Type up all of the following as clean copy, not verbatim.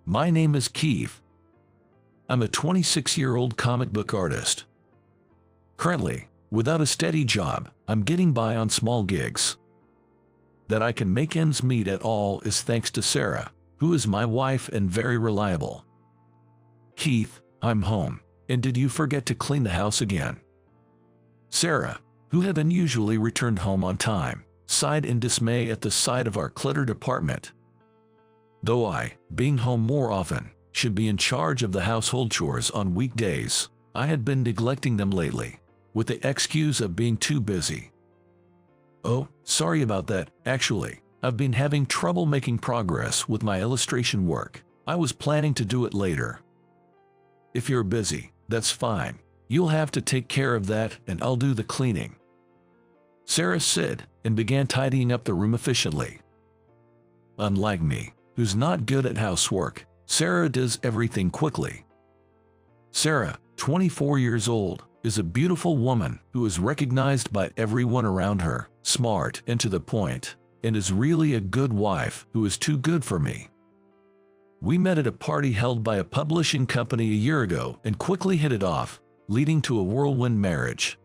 My name is Keith. I'm a 26-year-old comic book artist. Currently, without a steady job, I'm getting by on small gigs. That I can make ends meet at all is thanks to Sarah, who is my wife and very reliable. Keith, I'm home, and did you forget to clean the house again? Sarah, who had unusually returned home on time, sighed in dismay at the sight of our cluttered apartment. Though I, being home more often, should be in charge of the household chores on weekdays, I had been neglecting them lately, with the excuse of being too busy. Oh, sorry about that. Actually, I've been having trouble making progress with my illustration work. I was planning to do it later. If you're busy, that's fine. You'll have to take care of that and I'll do the cleaning. Sarah said, and began tidying up the room efficiently. Unlike me, who's not good at housework, Sarah does everything quickly. Sarah, 24 years old, is a beautiful woman who is recognized by everyone around her, smart and to the point, and is really a good wife who is too good for me. We met at a party held by a publishing company a year ago and quickly hit it off, leading to a whirlwind marriage.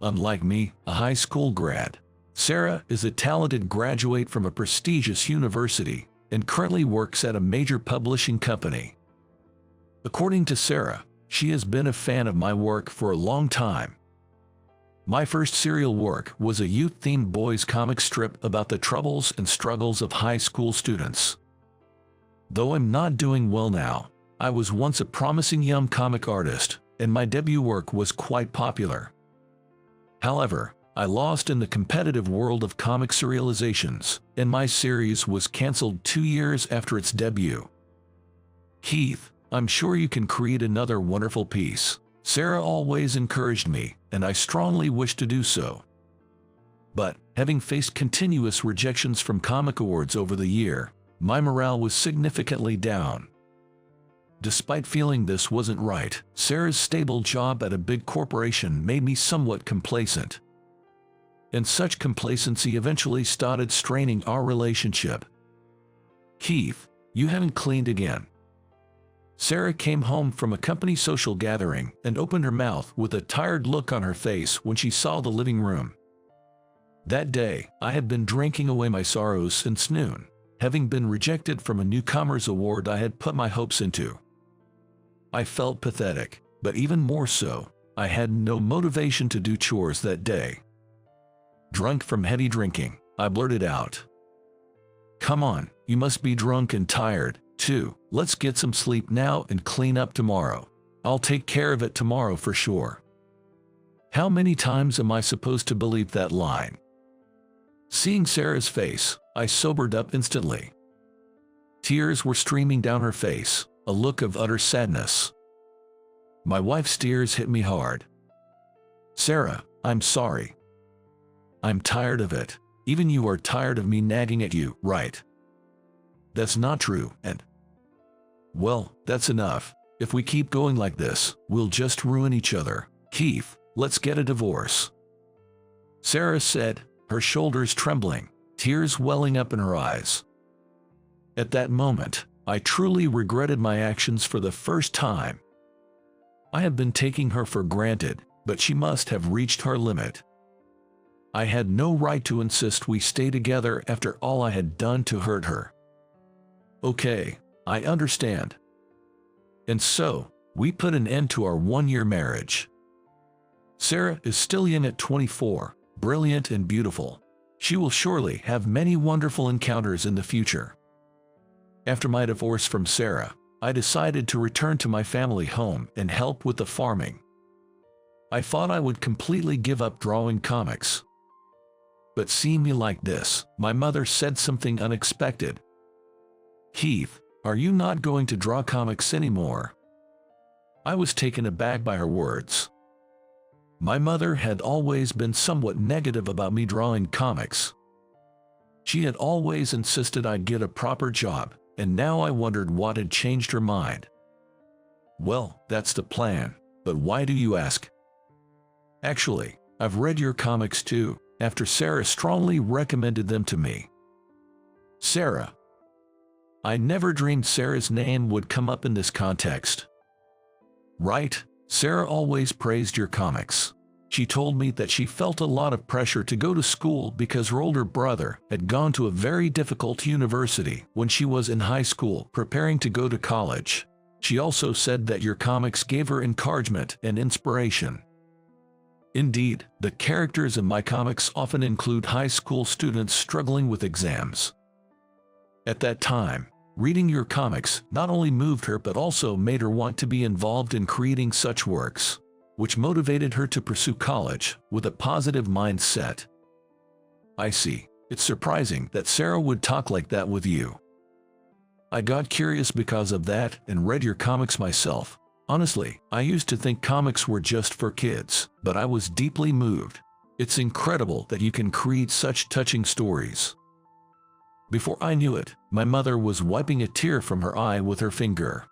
Unlike me, a high school grad, Sarah is a talented graduate from a prestigious university and currently works at a major publishing company. According to Sarah, she has been a fan of my work for a long time. My first serial work was a youth-themed boys comic strip about the troubles and struggles of high school students. Though I'm not doing well now, I was once a promising young comic artist, and my debut work was quite popular. However, I lost in the competitive world of comic serializations, and my series was cancelled 2 years after its debut. Keith, I'm sure you can create another wonderful piece. Sarah always encouraged me, and I strongly wish to do so. But, having faced continuous rejections from comic awards over the year, my morale was significantly down. Despite feeling this wasn't right, Sarah's stable job at a big corporation made me somewhat complacent. And such complacency eventually started straining our relationship. Keith, you haven't cleaned again. Sarah came home from a company social gathering and opened her mouth with a tired look on her face when she saw the living room. That day, I had been drinking away my sorrows since noon, having been rejected from a newcomers award I had put my hopes into. I felt pathetic, but even more so, I had no motivation to do chores that day. Drunk from heavy drinking, I blurted out, "Come on, you must be drunk and tired, too. Let's get some sleep now and clean up tomorrow. I'll take care of it tomorrow for sure." How many times am I supposed to believe that line? Seeing Sarah's face, I sobered up instantly. Tears were streaming down her face, a look of utter sadness. My wife's tears hit me hard. "Sarah, I'm sorry. I'm tired of it. Even you are tired of me nagging at you, right?" "That's not true, and..." "Well, that's enough. If we keep going like this, we'll just ruin each other. Keith, let's get a divorce," Sarah said, her shoulders trembling, tears welling up in her eyes. At that moment, I truly regretted my actions for the first time. I had been taking her for granted, but she must have reached her limit. I had no right to insist we stay together after all I had done to hurt her. Okay, I understand. And so, we put an end to our one-year marriage. Sarah is still young at 24, brilliant and beautiful. She will surely have many wonderful encounters in the future. After my divorce from Sarah, I decided to return to my family home and help with the farming. I thought I would completely give up drawing comics. But seeing me like this, my mother said something unexpected. "Keith, are you not going to draw comics anymore?" I was taken aback by her words. My mother had always been somewhat negative about me drawing comics. She had always insisted I'd get a proper job, and now I wondered what had changed her mind. "Well, that's the plan, but why do you ask?" "Actually, I've read your comics too, after Sarah strongly recommended them to me." "Sarah?" I never dreamed Sarah's name would come up in this context. Right? Sarah always praised your comics. She told me that she felt a lot of pressure to go to school because her older brother had gone to a very difficult university when she was in high school preparing to go to college. She also said that your comics gave her encouragement and inspiration. Indeed, the characters in my comics often include high school students struggling with exams. At that time, reading your comics not only moved her but also made her want to be involved in creating such works, which motivated her to pursue college with a positive mindset. I see. It's surprising that Sarah would talk like that with you. I got curious because of that and read your comics myself. Honestly, I used to think comics were just for kids, but I was deeply moved. It's incredible that you can create such touching stories. Before I knew it, my mother was wiping a tear from her eye with her finger.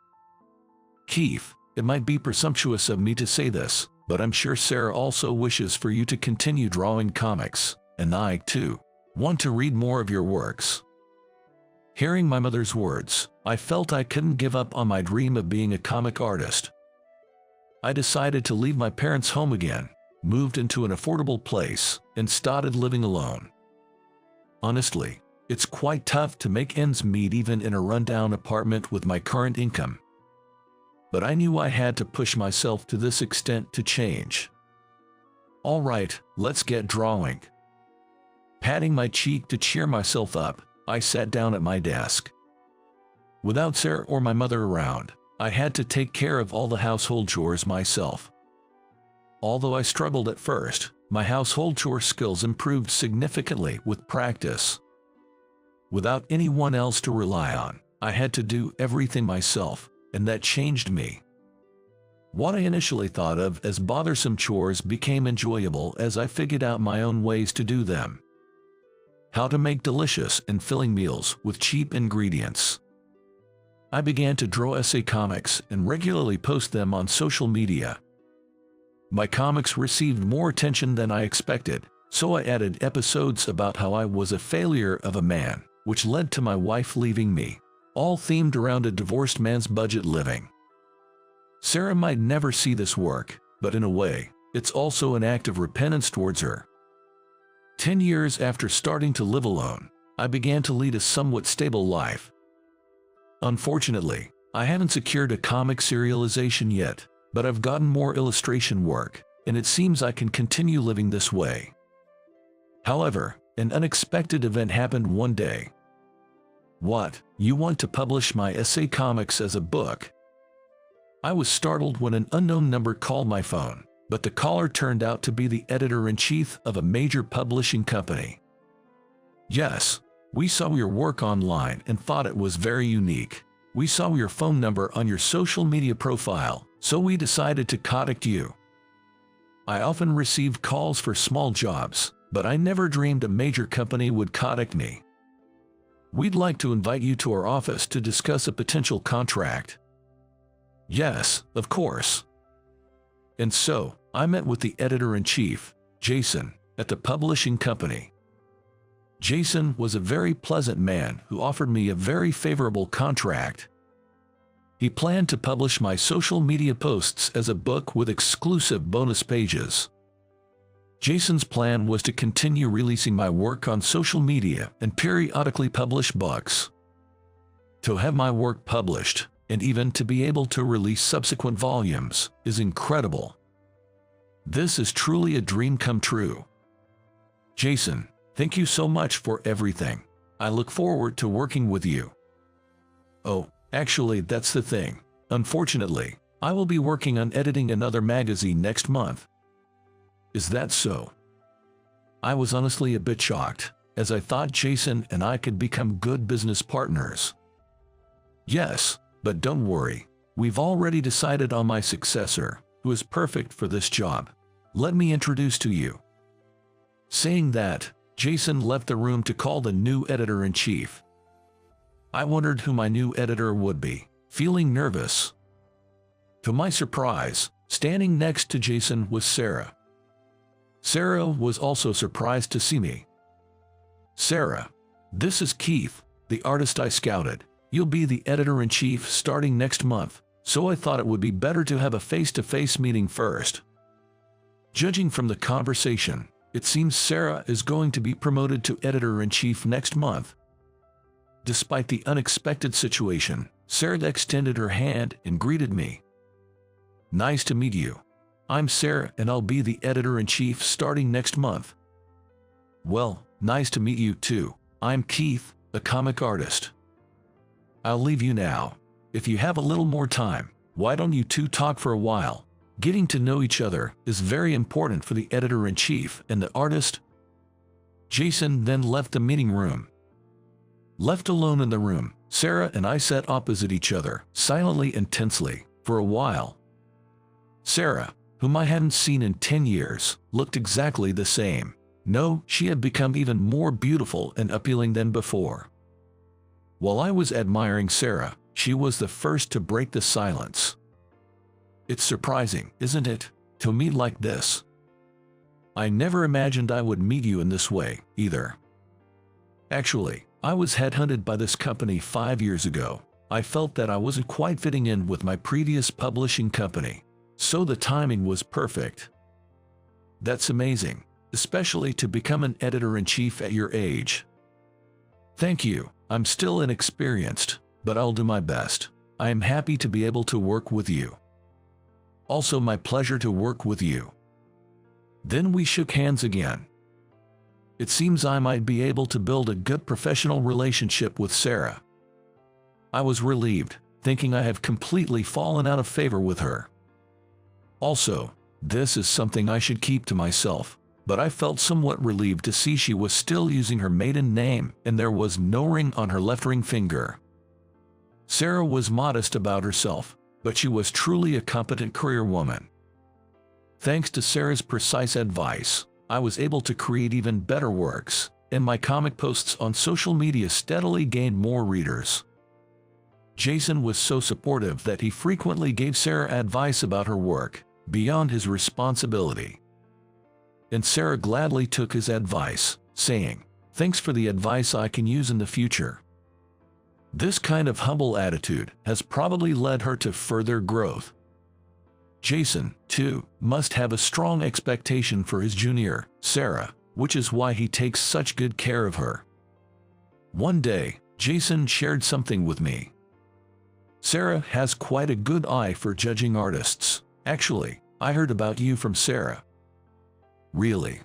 Keith, it might be presumptuous of me to say this, but I'm sure Sarah also wishes for you to continue drawing comics, and I, too, want to read more of your works. Hearing my mother's words, I felt I couldn't give up on my dream of being a comic artist. I decided to leave my parents' home again, moved into an affordable place, and started living alone. Honestly, it's quite tough to make ends meet even in a rundown apartment with my current income. But I knew I had to push myself to this extent to change. All right, let's get drawing. Patting my cheek to cheer myself up, I sat down at my desk. Without Sarah or my mother around, I had to take care of all the household chores myself. Although I struggled at first, my household chore skills improved significantly with practice. Without anyone else to rely on, I had to do everything myself, and that changed me. What I initially thought of as bothersome chores became enjoyable as I figured out my own ways to do them. How to make delicious and filling meals with cheap ingredients. I began to draw essay comics and regularly post them on social media. My comics received more attention than I expected, so I added episodes about how I was a failure of a man, which led to my wife leaving me, all themed around a divorced man's budget living. Sarah might never see this work, but in a way, it's also an act of repentance towards her. 10 years after starting to live alone, I began to lead a somewhat stable life. Unfortunately, I haven't secured a comic serialization yet, but I've gotten more illustration work, and it seems I can continue living this way. However, an unexpected event happened one day. What? You want to publish my essay comics as a book? I was startled when an unknown number called my phone, but the caller turned out to be the editor-in-chief of a major publishing company. Yes, we saw your work online and thought it was very unique. We saw your phone number on your social media profile, so we decided to contact you. I often received calls for small jobs, but I never dreamed a major company would contact me. We'd like to invite you to our office to discuss a potential contract. Yes, of course. And so, I met with the editor-in-chief, Jason, at the publishing company. Jason was a very pleasant man who offered me a very favorable contract. He planned to publish my social media posts as a book with exclusive bonus pages. Jason's plan was to continue releasing my work on social media and periodically publish books. To have my work published, and even to be able to release subsequent volumes, is incredible. This is truly a dream come true. Jason, thank you so much for everything. I look forward to working with you. Oh, actually, that's the thing. Unfortunately, I will be working on editing another magazine next month. Is that so? I was honestly a bit shocked, as I thought Jason and I could become good business partners. Yes, but don't worry. We've already decided on my successor, who is perfect for this job. Let me introduce to you. Saying that, Jason left the room to call the new editor-in-chief. I wondered who my new editor would be, feeling nervous. To my surprise, standing next to Jason was Sarah. Sarah was also surprised to see me. Sarah, this is Keith, the artist I scouted. You'll be the editor-in-chief starting next month, so I thought it would be better to have a face-to-face meeting first. Judging from the conversation, it seems Sarah is going to be promoted to editor-in-chief next month. Despite the unexpected situation, Sarah extended her hand and greeted me. Nice to meet you. I'm Sarah and I'll be the editor-in-chief starting next month. Well, nice to meet you too. I'm Keith, a comic artist. I'll leave you now. If you have a little more time, why don't you two talk for a while? Getting to know each other is very important for the editor-in-chief and the artist. Jason then left the meeting room. Left alone in the room, Sarah and I sat opposite each other, silently and tensely, for a while. Sarah, whom I hadn't seen in 10 years, looked exactly the same. No, she had become even more beautiful and appealing than before. While I was admiring Sarah, she was the first to break the silence. It's surprising, isn't it, to meet like this? I never imagined I would meet you in this way, either. Actually, I was headhunted by this company 5 years ago. I felt that I wasn't quite fitting in with my previous publishing company, so the timing was perfect. That's amazing, especially to become an editor-in-chief at your age. Thank you. I'm still inexperienced, but I'll do my best. I am happy to be able to work with you. Also my pleasure to work with you. Then we shook hands again. It seems I might be able to build a good professional relationship with Sarah. I was relieved, thinking I have completely fallen out of favor with her. Also, this is something I should keep to myself, but I felt somewhat relieved to see she was still using her maiden name and there was no ring on her left ring finger. Sarah was modest about herself, but she was truly a competent career woman. Thanks to Sarah's precise advice, I was able to create even better works, and my comic posts on social media steadily gained more readers. Jason was so supportive that he frequently gave Sarah advice about her work, beyond his responsibility. And Sarah gladly took his advice, saying, "Thanks for the advice I can use in the future." This kind of humble attitude has probably led her to further growth. Jason, too, must have a strong expectation for his junior, Sarah, which is why he takes such good care of her. One day, Jason shared something with me. Sarah has quite a good eye for judging artists. Actually, I heard about you from Sarah. Really?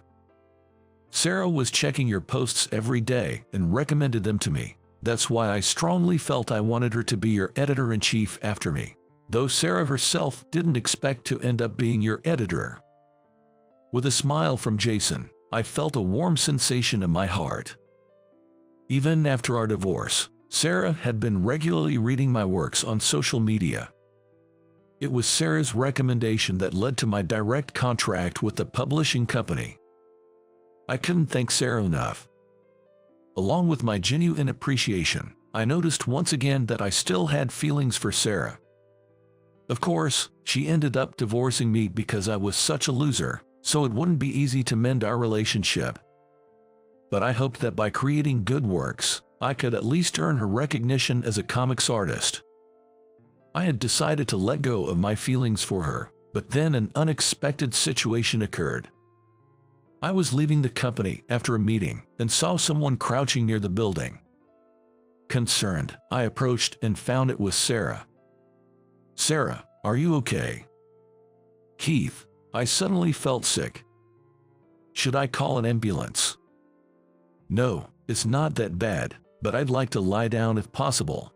Sarah was checking your posts every day and recommended them to me. That's why I strongly felt I wanted her to be your editor-in-chief after me. Though Sarah herself didn't expect to end up being your editor. With a smile from Jason, I felt a warm sensation in my heart. Even after our divorce, Sarah had been regularly reading my works on social media. It was Sarah's recommendation that led to my direct contract with the publishing company. I couldn't thank Sarah enough. Along with my genuine appreciation, I noticed once again that I still had feelings for Sarah. Of course, she ended up divorcing me because I was such a loser, so it wouldn't be easy to mend our relationship. But I hoped that by creating good works, I could at least earn her recognition as a comics artist. I had decided to let go of my feelings for her, but then an unexpected situation occurred. I was leaving the company after a meeting and saw someone crouching near the building. Concerned, I approached and found it was Sarah. "Sarah, are you okay?" "Keith, I suddenly felt sick. Should I call an ambulance?" "No, it's not that bad, but I'd like to lie down if possible."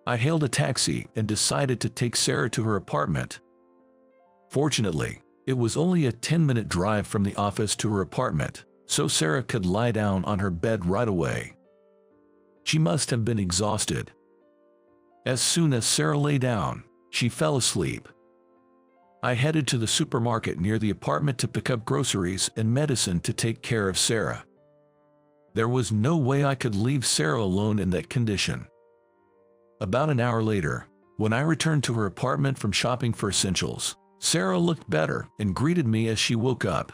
I hailed a taxi and decided to take Sarah to her apartment. Fortunately, it was only a 10-minute drive from the office to her apartment, so Sarah could lie down on her bed right away. She must have been exhausted. As soon as Sarah lay down, she fell asleep. I headed to the supermarket near the apartment to pick up groceries and medicine to take care of Sarah. There was no way I could leave Sarah alone in that condition. About an hour later, when I returned to her apartment from shopping for essentials, Sarah looked better and greeted me as she woke up.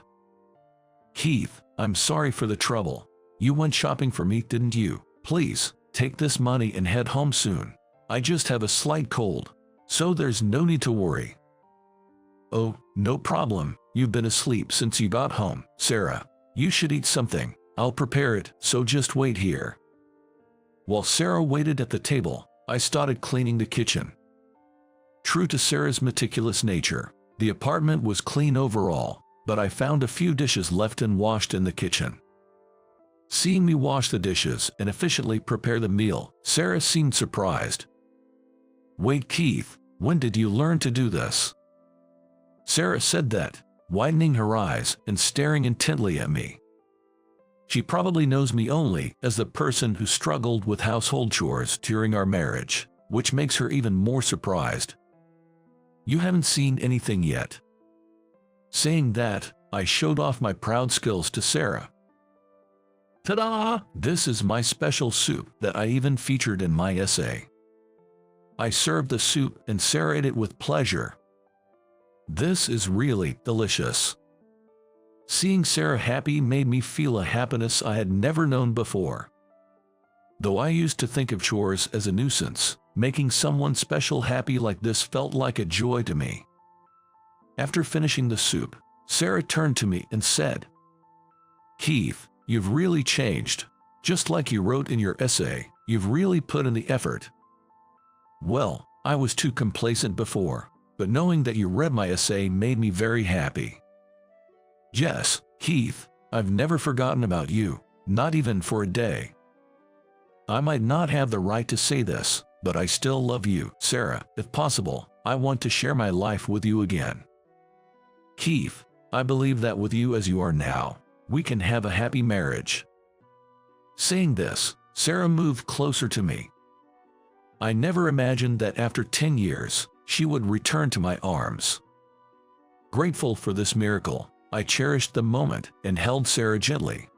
"Keith, I'm sorry for the trouble. You went shopping for me, didn't you? Please, take this money and head home soon. I just have a slight cold, so there's no need to worry." "Oh, no problem. You've been asleep since you got home, Sarah. You should eat something. I'll prepare it, so just wait here." While Sarah waited at the table, I started cleaning the kitchen. True to Sarah's meticulous nature, the apartment was clean overall, but I found a few dishes left unwashed in the kitchen. Seeing me wash the dishes and efficiently prepare the meal, Sarah seemed surprised. "Wait, Keith, when did you learn to do this?" Sarah said that, widening her eyes and staring intently at me. She probably knows me only as the person who struggled with household chores during our marriage, which makes her even more surprised. "You haven't seen anything yet." Saying that, I showed off my proud skills to Sarah. "Ta-da! This is my special soup that I even featured in my essay." I served the soup and Sarah ate it with pleasure. "This is really delicious." Seeing Sarah happy made me feel a happiness I had never known before. Though I used to think of chores as a nuisance, making someone special happy like this felt like a joy to me. After finishing the soup, Sarah turned to me and said, "Keith, you've really changed. Just like you wrote in your essay, you've really put in the effort." Well, I was too complacent before, but knowing that you read my essay made me very happy. "Yes, Keith, I've never forgotten about you, not even for a day. I might not have the right to say this, but I still love you, Sarah. If possible, I want to share my life with you again. Keith, I believe that with you as you are now, we can have a happy marriage." Saying this, Sarah moved closer to me. I never imagined that after 10 years, she would return to my arms. Grateful for this miracle, I cherished the moment and held Sarah gently.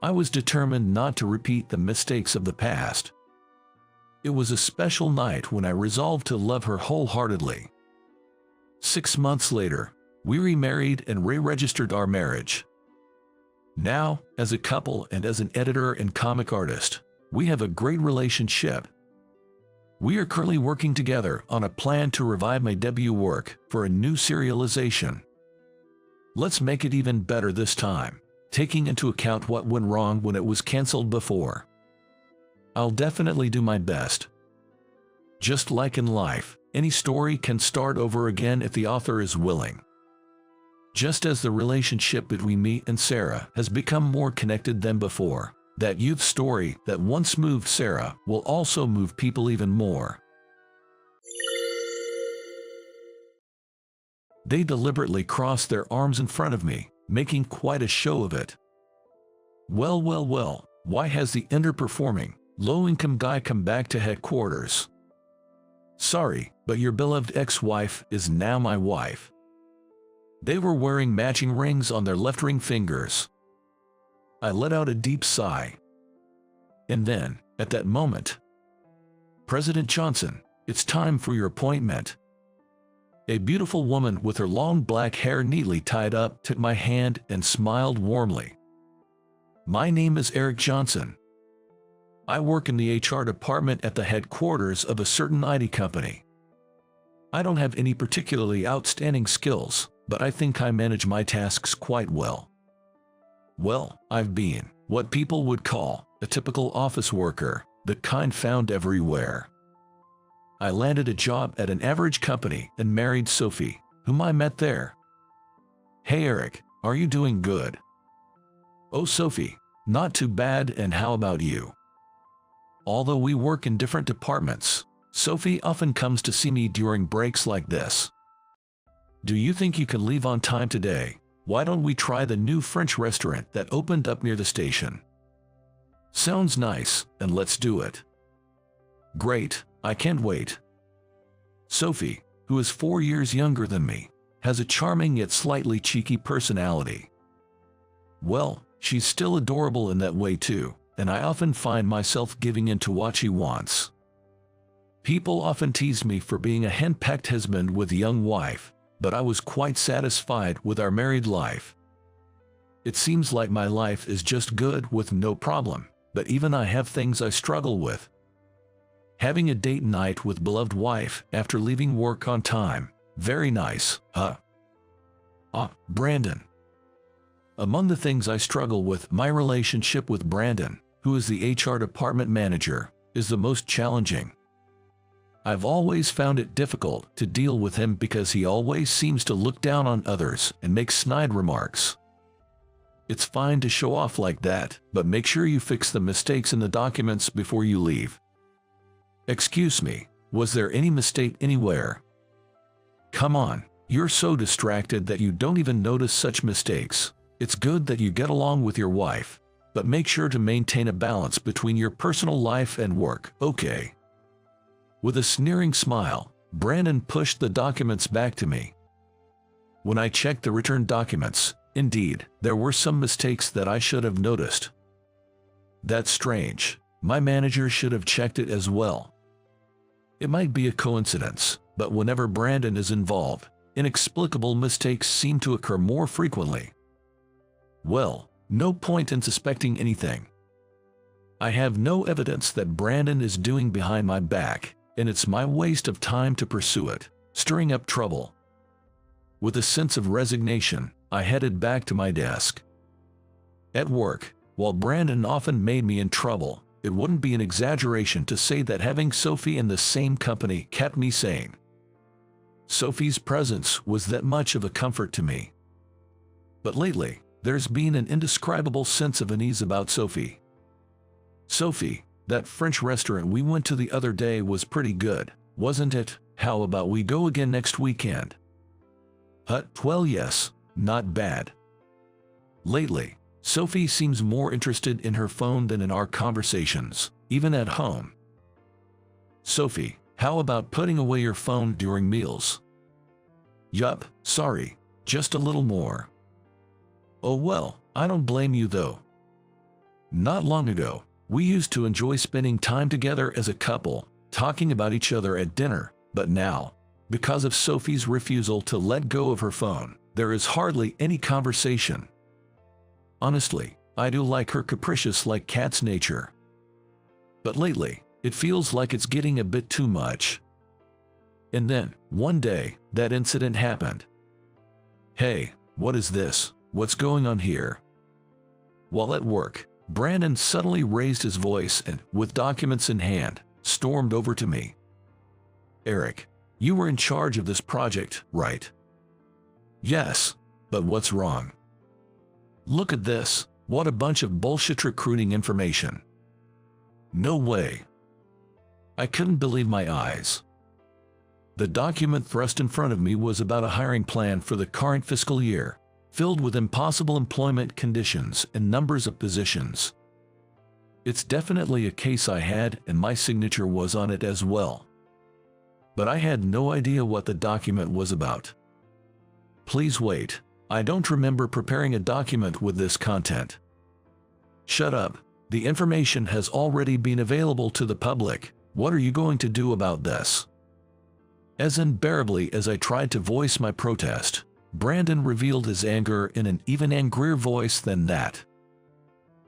I was determined not to repeat the mistakes of the past. It was a special night when I resolved to love her wholeheartedly. 6 months later, we remarried and re-registered our marriage. Now, as a couple and as an editor and comic artist, we have a great relationship. We are currently working together on a plan to revive my debut work for a new serialization. Let's make it even better this time, taking into account what went wrong when it was canceled before. I'll definitely do my best. Just like in life, any story can start over again if the author is willing. Just as the relationship between me and Sarah has become more connected than before, that youth story that once moved Sarah will also move people even more. They deliberately crossed their arms in front of me, making quite a show of it. Well, well, well, why has the underperforming, low-income guy come back to headquarters? Sorry, but your beloved ex-wife is now my wife. They were wearing matching rings on their left ring fingers. I let out a deep sigh. And then, at that moment, "President Johnson, it's time for your appointment." A beautiful woman with her long black hair neatly tied up took my hand and smiled warmly. "My name is Eric Johnson. I work in the HR department at the headquarters of a certain IT company. I don't have any particularly outstanding skills, but I think I manage my tasks quite well. Well, I've been what people would call a typical office worker, the kind found everywhere. I landed a job at an average company and married Sophie, whom I met there. Hey Eric, are you doing good? Oh Sophie, not too bad, and how about you? Although we work in different departments, Sophie often comes to see me during breaks like this. Do you think you can leave on time today? Why don't we try the new French restaurant that opened up near the station? Sounds nice, and let's do it. Great, I can't wait. Sophie, who is 4 years younger than me, has a charming yet slightly cheeky personality. Well, she's still adorable in that way too, and I often find myself giving in to what she wants. People often tease me for being a henpecked husband with a young wife, but I was quite satisfied with our married life. It seems like my life is just good with no problem, but even I have things I struggle with. Having a date night with beloved wife after leaving work on time. Very nice, huh? Brandon. Among the things I struggle with, my relationship with Brandon, who is the HR department manager, is the most challenging. I've always found it difficult to deal with him because he always seems to look down on others and make snide remarks. It's fine to show off like that, but make sure you fix the mistakes in the documents before you leave. Excuse me, was there any mistake anywhere? Come on, you're so distracted that you don't even notice such mistakes. It's good that you get along with your wife, but make sure to maintain a balance between your personal life and work, okay? With a sneering smile, Brandon pushed the documents back to me. When I checked the returned documents, indeed, there were some mistakes that I should have noticed. That's strange. My manager should have checked it as well. It might be a coincidence, but whenever Brandon is involved, inexplicable mistakes seem to occur more frequently. Well, no point in suspecting anything. I have no evidence that Brandon is doing behind my back, and it's my waste of time to pursue it, stirring up trouble. With a sense of resignation, I headed back to my desk. At work, while Brandon often made me in trouble, it wouldn't be an exaggeration to say that having Sophie in the same company kept me sane. Sophie's presence was that much of a comfort to me. But lately, there's been an indescribable sense of unease about Sophie. Sophie, that French restaurant we went to the other day was pretty good, wasn't it? How about we go again next weekend? Well, yes, not bad. Lately, Sophie seems more interested in her phone than in our conversations, even at home. Sophie, how about putting away your phone during meals? Yup, sorry, just a little more. Oh well, I don't blame you though. Not long ago, we used to enjoy spending time together as a couple, talking about each other at dinner, but now, because of Sophie's refusal to let go of her phone, there is hardly any conversation. Honestly, I do like her capricious like cat's nature. But lately, it feels like it's getting a bit too much. And then, one day, that incident happened. Hey, what is this? What's going on here? While at work, Brandon suddenly raised his voice and, with documents in hand, stormed over to me. Eric, you were in charge of this project, right? Yes, but what's wrong? Look at this, what a bunch of bullshit recruiting information. No way. I couldn't believe my eyes. The document thrust in front of me was about a hiring plan for the current fiscal year, filled with impossible employment conditions and numbers of positions. It's definitely a case I had, and my signature was on it as well. But I had no idea what the document was about. Please wait, I don't remember preparing a document with this content. Shut up, the information has already been available to the public. What are you going to do about this? As unbearably as I tried to voice my protest, Brandon revealed his anger in an even angrier voice than that.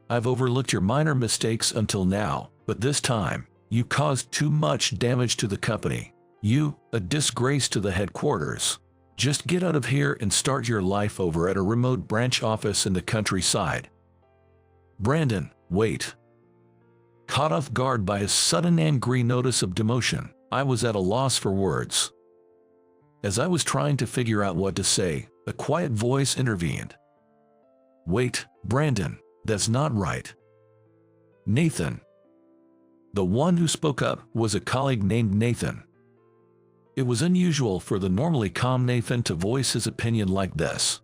I've overlooked your minor mistakes until now, but this time, you caused too much damage to the company. You, a disgrace to the headquarters. Just get out of here and start your life over at a remote branch office in the countryside. Brandon, wait. Caught off guard by a sudden angry notice of demotion, I was at a loss for words. As I was trying to figure out what to say, a quiet voice intervened. Wait, Brandon, that's not right. Nathan. The one who spoke up was a colleague named Nathan. It was unusual for the normally calm Nathan to voice his opinion like this.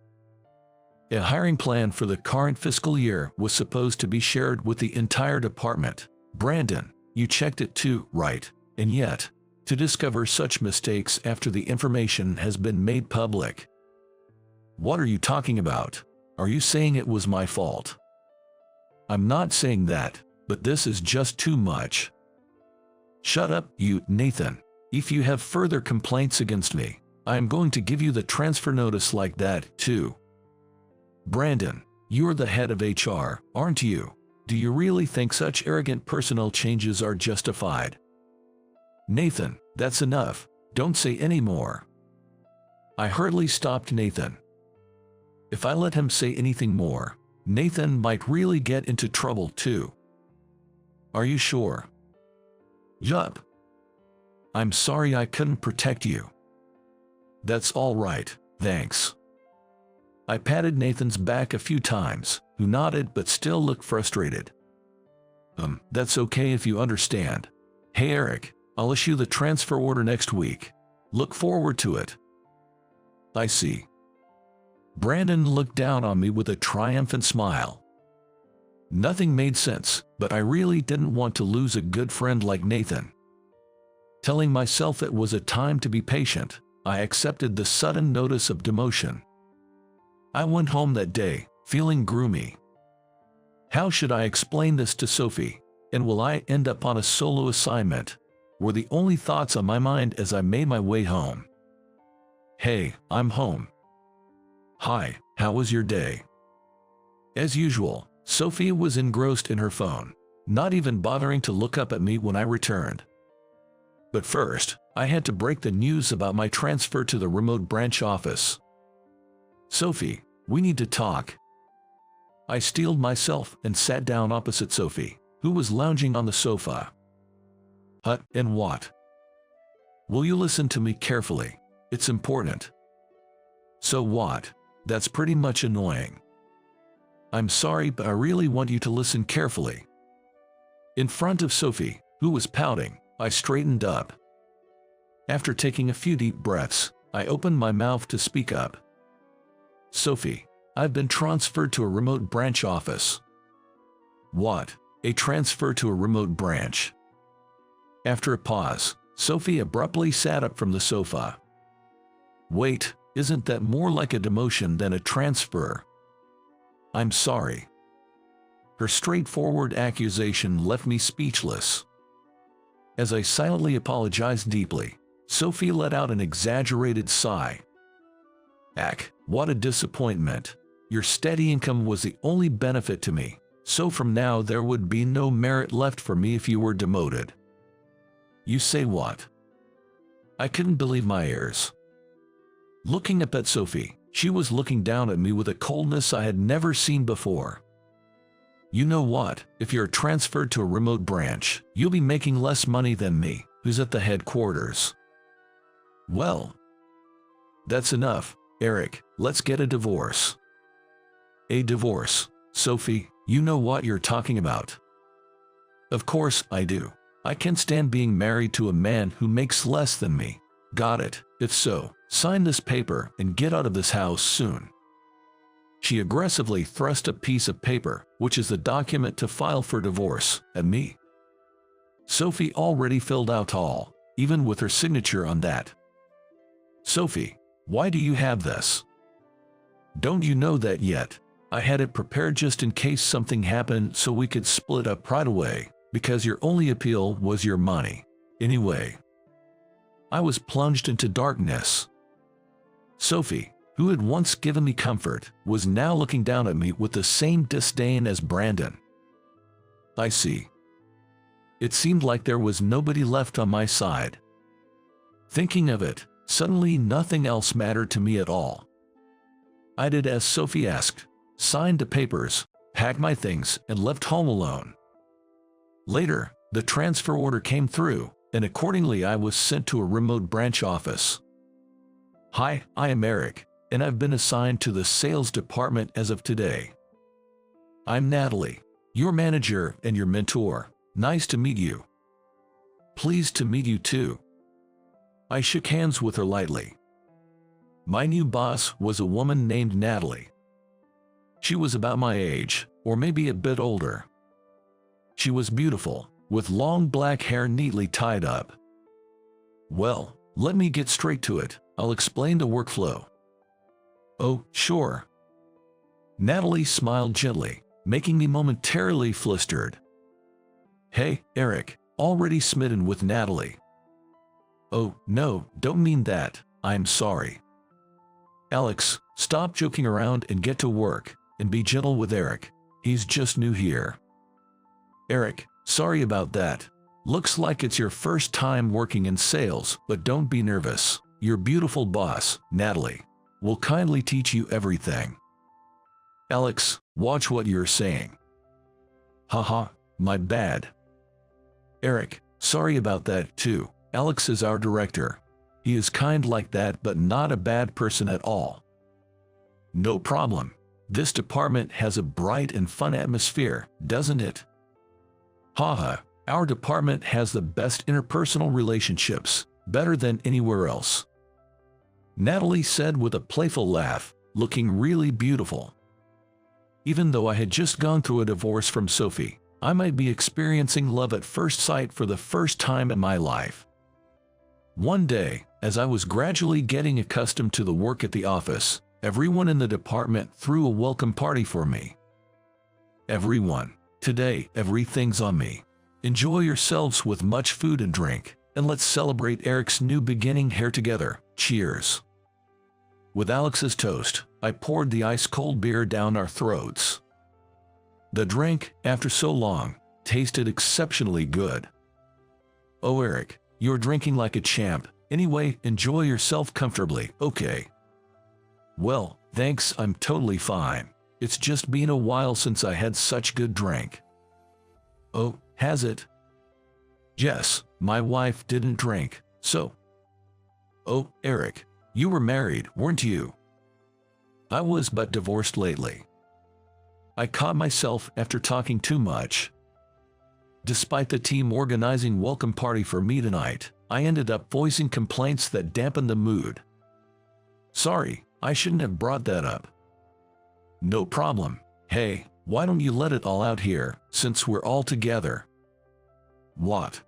A hiring plan for the current fiscal year was supposed to be shared with the entire department. Brandon, you checked it too, right? And yet, to discover such mistakes after the information has been made public. What are you talking about? Are you saying it was my fault? I'm not saying that, but this is just too much. Shut up, you, Nathan. If you have further complaints against me, I am going to give you the transfer notice like that, too. Brandon, you're the head of HR, aren't you? Do you really think such arrogant personal changes are justified? Nathan, that's enough. Don't say any more. I hurriedly stopped Nathan. If I let him say anything more, Nathan might really get into trouble too. Are you sure? Yup. I'm sorry I couldn't protect you. That's all right, thanks. I patted Nathan's back a few times, who nodded but still looked frustrated. That's okay if you understand. Hey Eric, I'll issue the transfer order next week. Look forward to it. I see. Brandon looked down on me with a triumphant smile. Nothing made sense, but I really didn't want to lose a good friend like Nathan. Telling myself it was a time to be patient, I accepted the sudden notice of demotion. I went home that day, feeling gloomy. How should I explain this to Sophie, and will I end up on a solo assignment? Were the only thoughts on my mind as I made my way home. Hey, I'm home. Hi, how was your day? As usual, Sophie was engrossed in her phone, not even bothering to look up at me when I returned. But first, I had to break the news about my transfer to the remote branch office. Sophie, we need to talk. I steeled myself and sat down opposite Sophie, who was lounging on the sofa. And what? Will you listen to me carefully? It's important. So what? That's pretty much annoying. I'm sorry, but I really want you to listen carefully. In front of Sophie, who was pouting, I straightened up. After taking a few deep breaths, I opened my mouth to speak up. Sophie, I've been transferred to a remote branch office. What? A transfer to a remote branch? After a pause, Sophie abruptly sat up from the sofa. Wait, isn't that more like a demotion than a transfer? I'm sorry. Her straightforward accusation left me speechless. As I silently apologized deeply, Sophie let out an exaggerated sigh. What a disappointment. Your steady income was the only benefit to me, so from now there would be no merit left for me if you were demoted. You say what? I couldn't believe my ears. Looking up at Sophie, she was looking down at me with a coldness I had never seen before. You know what? If you're transferred to a remote branch, you'll be making less money than me, who's at the headquarters. Well, that's enough, Eric. Let's get a divorce. A divorce? Sophie, you know what you're talking about. Of course I do. I can't stand being married to a man who makes less than me. Got it? If so, sign this paper and get out of this house soon. She aggressively thrust a piece of paper, which is the document to file for divorce, at me. Sophie already filled out all, even with her signature on that. Sophie, why do you have this? Don't you know that yet? I had it prepared just in case something happened so we could split up right away, because your only appeal was your money. Anyway, I was plunged into darkness. Sophie, who had once given me comfort, was now looking down at me with the same disdain as Brandon. I see. It seemed like there was nobody left on my side. Thinking of it, suddenly nothing else mattered to me at all. I did as Sophie asked, signed the papers, packed my things, and left home alone. Later, the transfer order came through, and accordingly I was sent to a remote branch office. Hi, I am Eric, and I've been assigned to the sales department as of today. I'm Natalie, your manager and your mentor. Nice to meet you. Pleased to meet you too. I shook hands with her lightly. My new boss was a woman named Natalie. She was about my age, or maybe a bit older. She was beautiful, with long black hair neatly tied up. Well, let me get straight to it. I'll explain the workflow. Oh, sure. Natalie smiled gently, making me momentarily flustered. Hey, Eric, already smitten with Natalie. Oh, no, don't mean that. I'm sorry. Alex, stop joking around and get to work, and be gentle with Eric. He's just new here. Eric, sorry about that. Looks like it's your first time working in sales, but don't be nervous. Your beautiful boss, Natalie, will kindly teach you everything. Alex, watch what you're saying. Haha, my bad. Eric, sorry about that too. Alex is our director. He is kind like that, but not a bad person at all. No problem. This department has a bright and fun atmosphere, doesn't it? Haha, our department has the best interpersonal relationships, better than anywhere else. Natalie said with a playful laugh, looking really beautiful. Even though I had just gone through a divorce from Sophie, I might be experiencing love at first sight for the first time in my life. One day, as I was gradually getting accustomed to the work at the office, everyone in the department threw a welcome party for me. Everyone, today everything's on me. Enjoy yourselves with much food and drink, and let's celebrate Eric's new beginning here together. Cheers. With Alex's toast, I poured the ice-cold beer down our throats. The drink, after so long, tasted exceptionally good. Oh Eric, you're drinking like a champ. Anyway, enjoy yourself comfortably, okay? Well, thanks, I'm totally fine. It's just been a while since I had such good drink. Oh, has it? Yes, my wife didn't drink, so. Oh, Eric, you were married, weren't you? I was, but divorced lately. I caught myself after talking too much. Despite the team organizing welcome party for me tonight, I ended up voicing complaints that dampened the mood. Sorry, I shouldn't have brought that up. No problem. Hey, why don't you let it all out here, since we're all together? What?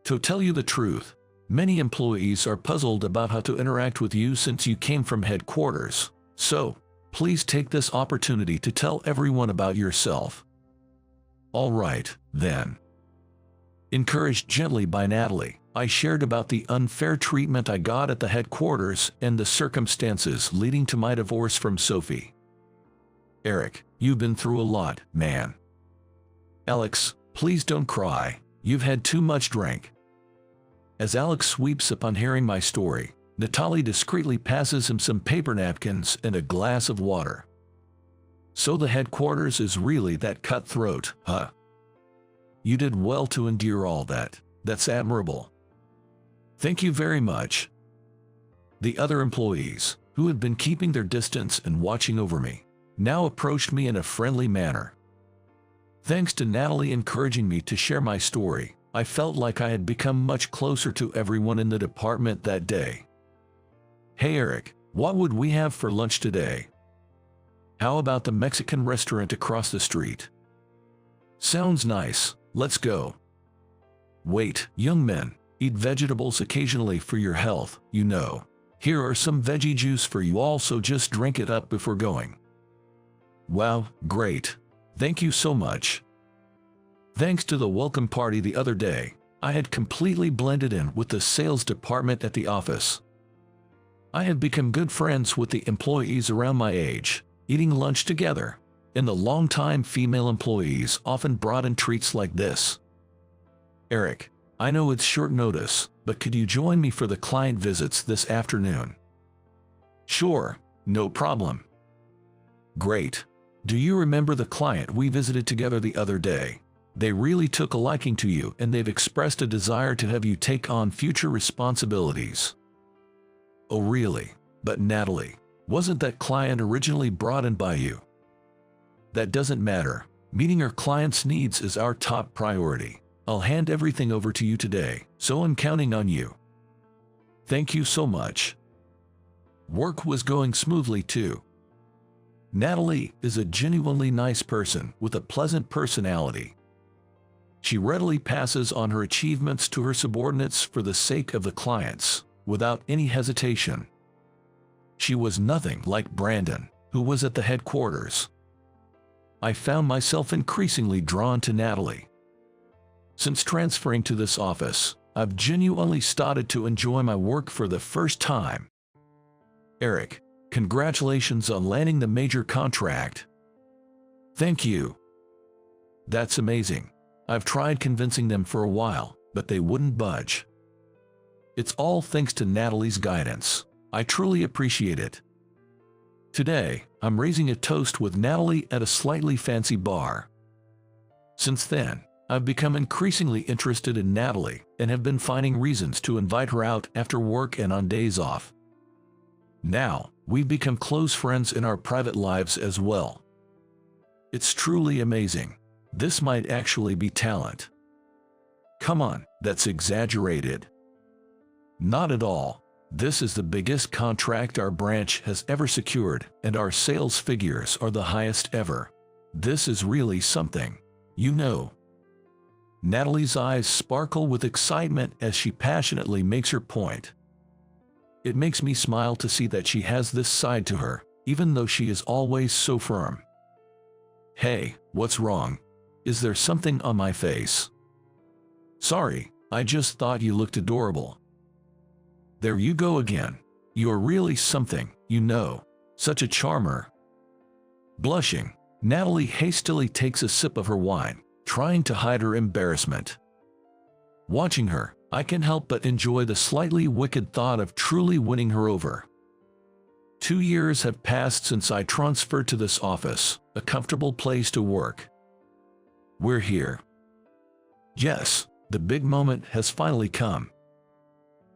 To tell you the truth, many employees are puzzled about how to interact with you since you came from headquarters. So, please take this opportunity to tell everyone about yourself. All right, then. Encouraged gently by Natalie, I shared about the unfair treatment I got at the headquarters and the circumstances leading to my divorce from Sophie. Eric, you've been through a lot, man. Alex, please don't cry. You've had too much drink. As Alex weeps upon hearing my story, Natalie discreetly passes him some paper napkins and a glass of water. So the headquarters is really that cutthroat, huh? You did well to endure all that. That's admirable. Thank you very much. The other employees, who had been keeping their distance and watching over me, now approached me in a friendly manner. Thanks to Natalie encouraging me to share my story, I felt like I had become much closer to everyone in the department that day. Hey Eric, what would we have for lunch today? How about the Mexican restaurant across the street? Sounds nice, let's go. Wait, young men, eat vegetables occasionally for your health, you know. Here are some veggie juice for you all, so just drink it up before going. Wow, great. Thank you so much. Thanks to the welcome party the other day, I had completely blended in with the sales department at the office. I had become good friends with the employees around my age, eating lunch together, and the longtime female employees often brought in treats like this. Eric, I know it's short notice, but could you join me for the client visits this afternoon? Sure, no problem. Great. Do you remember the client we visited together the other day? They really took a liking to you, and they've expressed a desire to have you take on future responsibilities. Oh really? But Natalie, wasn't that client originally brought in by you? That doesn't matter. Meeting our clients' needs is our top priority. I'll hand everything over to you today, so I'm counting on you. Thank you so much. Work was going smoothly too. Natalie is a genuinely nice person with a pleasant personality. She readily passes on her achievements to her subordinates for the sake of the clients, without any hesitation. She was nothing like Brandon, who was at the headquarters. I found myself increasingly drawn to Natalie. Since transferring to this office, I've genuinely started to enjoy my work for the first time. Eric, congratulations on landing the major contract. Thank you. That's amazing. I've tried convincing them for a while, but they wouldn't budge. It's all thanks to Natalie's guidance. I truly appreciate it. Today, I'm raising a toast with Natalie at a slightly fancy bar. Since then, I've become increasingly interested in Natalie and have been finding reasons to invite her out after work and on days off. Now, we've become close friends in our private lives as well. It's truly amazing. This might actually be talent. Come on, that's exaggerated. Not at all. This is the biggest contract our branch has ever secured, and our sales figures are the highest ever. This is really something, you know. Natalie's eyes sparkle with excitement as she passionately makes her point. It makes me smile to see that she has this side to her, even though she is always so firm. Hey, what's wrong? Is there something on my face? Sorry, I just thought you looked adorable. There you go again. You're really something, you know. Such a charmer. Blushing, Natalie hastily takes a sip of her wine, trying to hide her embarrassment. Watching her, I can help but enjoy the slightly wicked thought of truly winning her over. 2 years have passed since I transferred to this office, a comfortable place to work. We're here. Yes, the big moment has finally come.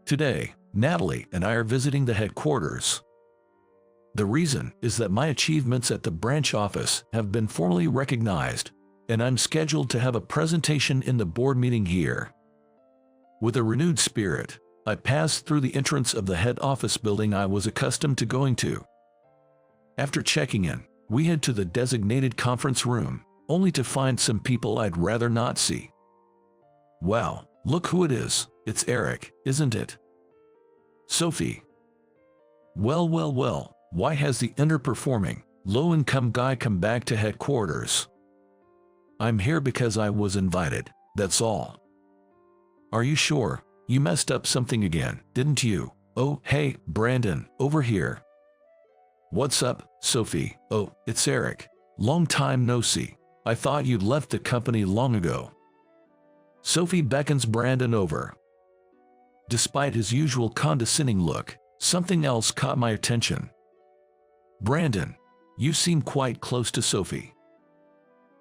Today, Natalie and I are visiting the headquarters. The reason is that my achievements at the branch office have been formally recognized, and I'm scheduled to have a presentation in the board meeting here. With a renewed spirit, I passed through the entrance of the head office building I was accustomed to going to. After checking in, we head to the designated conference room, only to find some people I'd rather not see. Wow, look who it is. It's Eric, isn't it? Sophie. Well, why has the underperforming, low-income guy come back to headquarters? I'm here because I was invited, that's all. Are you sure? You messed up something again, didn't you? Oh, hey, Brandon, over here. What's up, Sophie? Oh, it's Eric. Long time no see. I thought you'd left the company long ago. Sophie beckons Brandon over. Despite his usual condescending look, something else caught my attention. Brandon, you seem quite close to Sophie.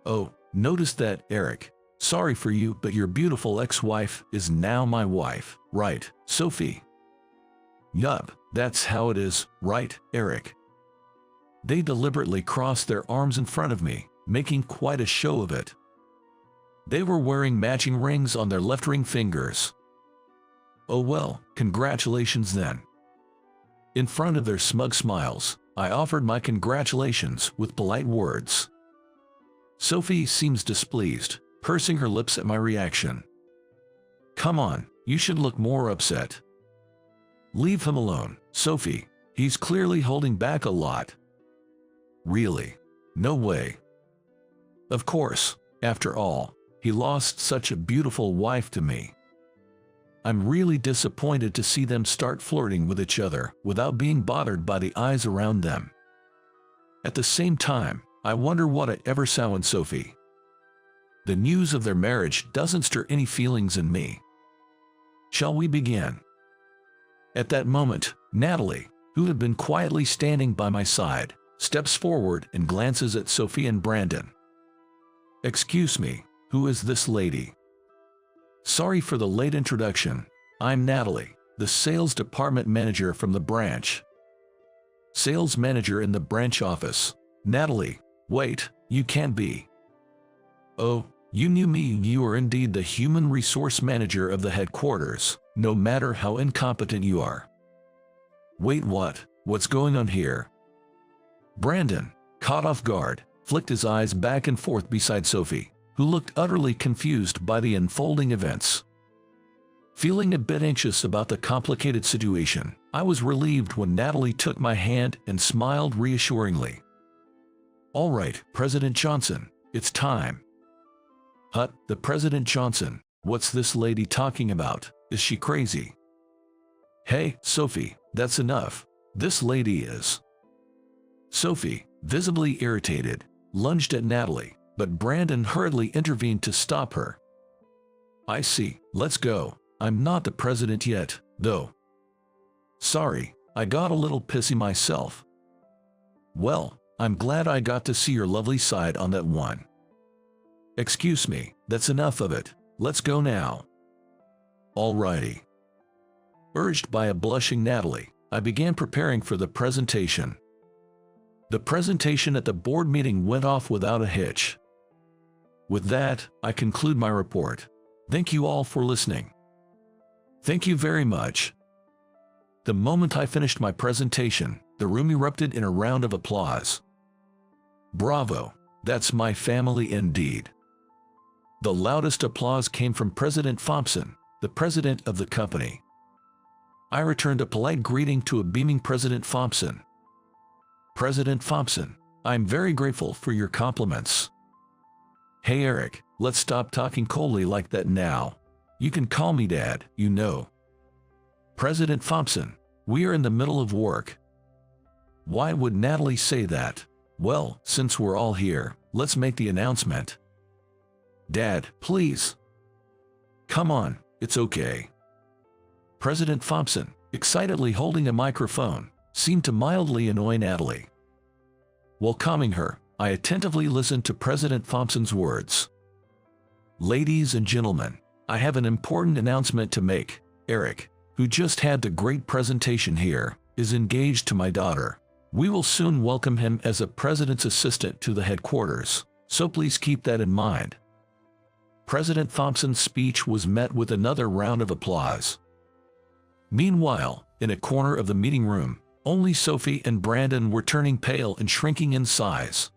Oh, noticed that, Eric. Sorry for you, but your beautiful ex-wife is now my wife, right, Sophie? Yup, that's how it is, right, Eric? They deliberately crossed their arms in front of me, making quite a show of it. They were wearing matching rings on their left ring fingers. Oh well, congratulations then. In front of their smug smiles, I offered my congratulations with polite words. Sophie seems displeased, pursing her lips at my reaction. Come on, you should look more upset. Leave him alone, Sophie. He's clearly holding back a lot. Really? No way. Of course, after all, he lost such a beautiful wife to me. I'm really disappointed to see them start flirting with each other without being bothered by the eyes around them. At the same time, I wonder what I ever saw in Sophie. The news of their marriage doesn't stir any feelings in me. Shall we begin? At that moment, Natalie, who had been quietly standing by my side, steps forward and glances at Sophie and Brandon. Excuse me, who is this lady? Sorry for the late introduction. I'm Natalie, the sales department manager from the branch. Sales manager in the branch office. Natalie, wait, you can't be. Oh, you knew me. You are indeed the human resource manager of the headquarters, no matter how incompetent you are. Wait, what? What's going on here? Brandon, caught off guard, flicked his eyes back and forth beside Sophie, who looked utterly confused by the unfolding events. Feeling a bit anxious about the complicated situation, I was relieved when Natalie took my hand and smiled reassuringly. All right, President Johnson, it's time. The President Johnson, what's this lady talking about? Is she crazy? Hey, Sophie, that's enough. This lady is. Sophie, visibly irritated, lunged at Natalie, but Brandon hurriedly intervened to stop her. I see, let's go. I'm not the president yet, though. Sorry, I got a little pissy myself. Well, I'm glad I got to see your lovely side on that one. Excuse me, that's enough of it. Let's go now. Alrighty. Urged by a blushing Natalie, I began preparing for the presentation. The presentation at the board meeting went off without a hitch. With that, I conclude my report. Thank you all for listening. Thank you very much. The moment I finished my presentation, the room erupted in a round of applause. Bravo, that's my family indeed. The loudest applause came from President Thompson, the president of the company. I returned a polite greeting to a beaming President Thompson. President Thompson, I'm very grateful for your compliments. Hey Eric, let's stop talking coldly like that now. You can call me Dad, you know. President Thompson, we are in the middle of work. Why would Natalie say that? Well, since we're all here, let's make the announcement. Dad, please. Come on, it's okay. President Thompson, excitedly holding a microphone, seemed to mildly annoy Natalie. While calming her, I attentively listened to President Thompson's words. Ladies and gentlemen, I have an important announcement to make. Eric, who just had the great presentation here, is engaged to my daughter. We will soon welcome him as a president's assistant to the headquarters, so please keep that in mind. President Thompson's speech was met with another round of applause. Meanwhile, in a corner of the meeting room, only Sophie and Brandon were turning pale and shrinking in size.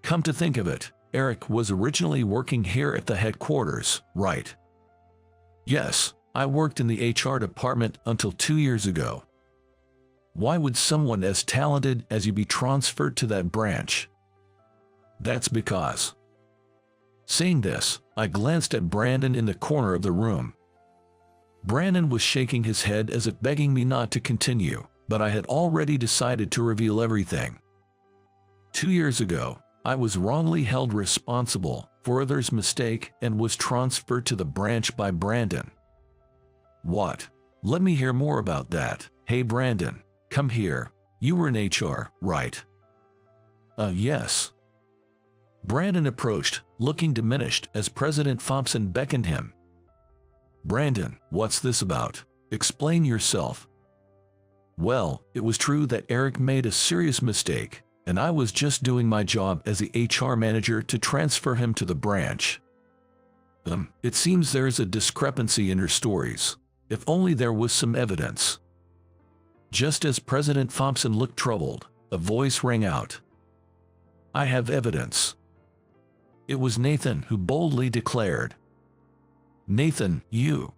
Come to think of it, Eric was originally working here at the headquarters, right? Yes, I worked in the HR department until 2 years ago. Why would someone as talented as you be transferred to that branch? That's because. Saying this, I glanced at Brandon in the corner of the room. Brandon was shaking his head as if begging me not to continue, but I had already decided to reveal everything. 2 years ago, I was wrongly held responsible for others' mistake and was transferred to the branch by Brandon. What? Let me hear more about that. Hey Brandon, come here. You were in HR, right? Yes. Brandon approached, looking diminished as President Thompson beckoned him. Brandon, what's this about? Explain yourself. Well, it was true that Eric made a serious mistake, and I was just doing my job as the HR manager to transfer him to the branch. It seems there's a discrepancy in your stories. If only there was some evidence. Just as President Thompson looked troubled, a voice rang out. I have evidence. It was Nathan who boldly declared. Nathan, you.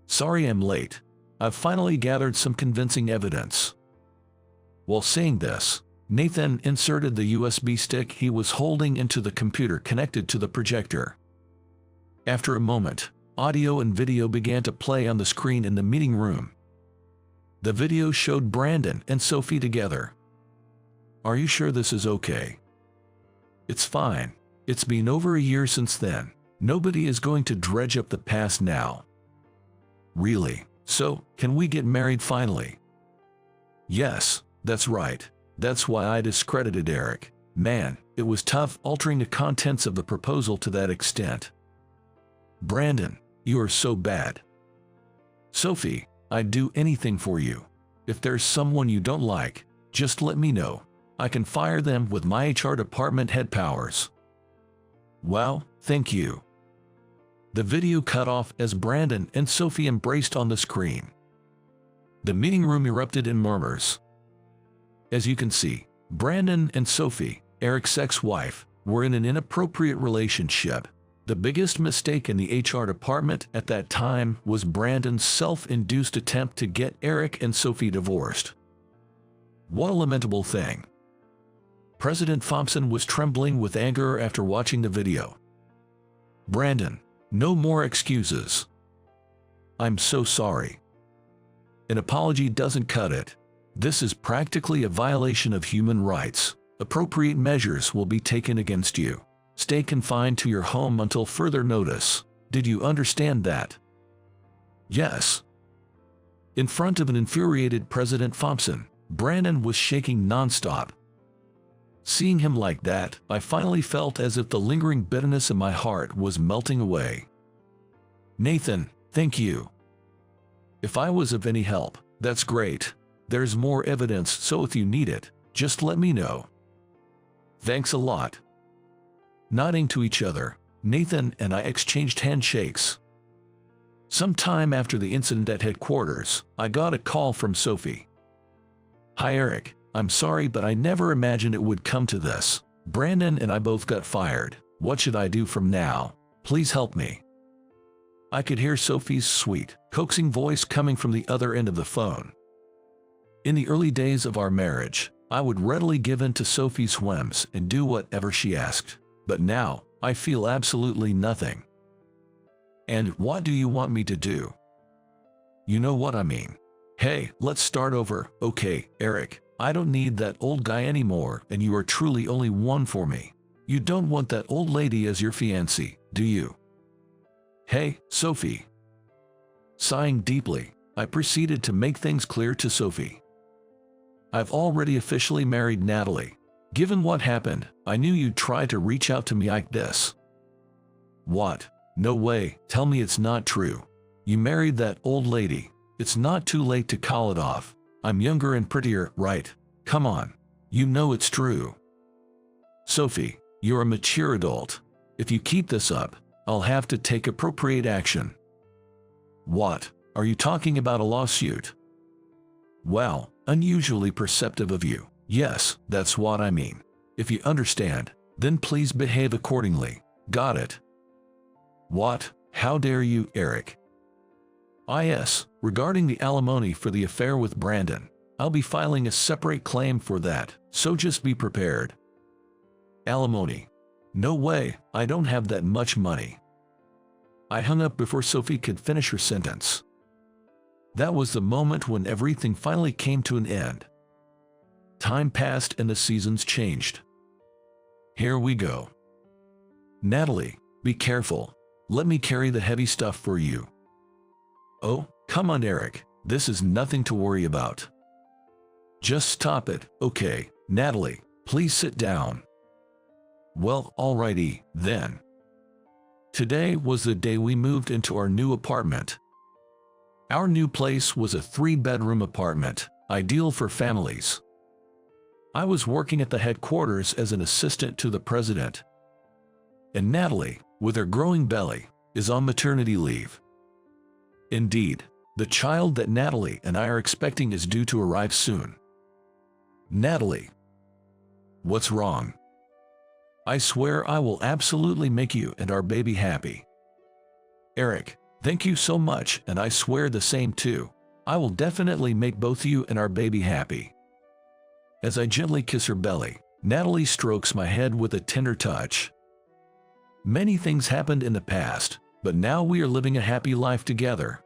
Sorry I'm late. I've finally gathered some convincing evidence. While saying this, Nathan inserted the USB stick he was holding into the computer connected to the projector. After a moment, audio and video began to play on the screen in the meeting room. The video showed Brandon and Sophie together. Are you sure this is okay? It's fine. It's been over a year since then. Nobody is going to dredge up the past now. Really? So, can we get married finally? Yes, that's right. That's why I discredited Eric. Man, it was tough altering the contents of the proposal to that extent. Brandon, you are so bad. Sophie, I'd do anything for you. If there's someone you don't like, just let me know. I can fire them with my HR department head powers. Wow, thank you. The video cut off as Brandon and Sophie embraced on the screen. The meeting room erupted in murmurs. As you can see, Brandon and Sophie, Eric's ex-wife, were in an inappropriate relationship. The biggest mistake in the HR department at that time was Brandon's self-induced attempt to get Eric and Sophie divorced. What a lamentable thing. President Thompson was trembling with anger after watching the video. Brandon, no more excuses. I'm so sorry. An apology doesn't cut it. This is practically a violation of human rights. Appropriate measures will be taken against you. Stay confined to your home until further notice. Did you understand that? Yes. In front of an infuriated President Thompson, Brandon was shaking nonstop. Seeing him like that, I finally felt as if the lingering bitterness in my heart was melting away. Nathan, thank you. If I was of any help, that's great. There's more evidence, so if you need it, just let me know. Thanks a lot. Nodding to each other, Nathan and I exchanged handshakes. Sometime after the incident at headquarters, I got a call from Sophie. Hi Eric, I'm sorry but I never imagined it would come to this. Brandon and I both got fired. What should I do from now? Please help me. I could hear Sophie's sweet, coaxing voice coming from the other end of the phone. In the early days of our marriage, I would readily give in to Sophie's whims and do whatever she asked. But now, I feel absolutely nothing. And what do you want me to do? You know what I mean. Hey, let's start over. Okay, Eric, I don't need that old guy anymore and you are truly only one for me. You don't want that old lady as your fiancée, do you? Hey, Sophie. Sighing deeply, I proceeded to make things clear to Sophie. I've already officially married Natalie. Given what happened, I knew you'd try to reach out to me like this. What? No way, tell me it's not true. You married that old lady. It's not too late to call it off. I'm younger and prettier, right? Come on. You know it's true. Sophie, you're a mature adult. If you keep this up, I'll have to take appropriate action. What? Are you talking about a lawsuit? Well, unusually perceptive of you. Yes, that's what I mean. If you understand, then please behave accordingly. Got it? What? How dare you, Eric? Yes, regarding the alimony for the affair with Brandon, I'll be filing a separate claim for that, so just be prepared. Alimony? No way, I don't have that much money. I hung up before Sophie could finish her sentence. That was the moment when everything finally came to an end. Time passed and the seasons changed. Here we go. Natalie, be careful. Let me carry the heavy stuff for you. Oh, come on Eric, this is nothing to worry about. Just stop it, okay, Natalie, please sit down. Well, alrighty, then. Today was the day we moved into our new apartment. Our new place was a 3-bedroom apartment, ideal for families. I was working at the headquarters as an assistant to the president. And Natalie, with her growing belly, is on maternity leave. Indeed, the child that Natalie and I are expecting is due to arrive soon. Natalie. What's wrong? I swear I will absolutely make you and our baby happy. Eric, thank you so much and I swear the same too. I will definitely make both you and our baby happy. As I gently kiss her belly, Natalie strokes my head with a tender touch. Many things happened in the past, but now we are living a happy life together.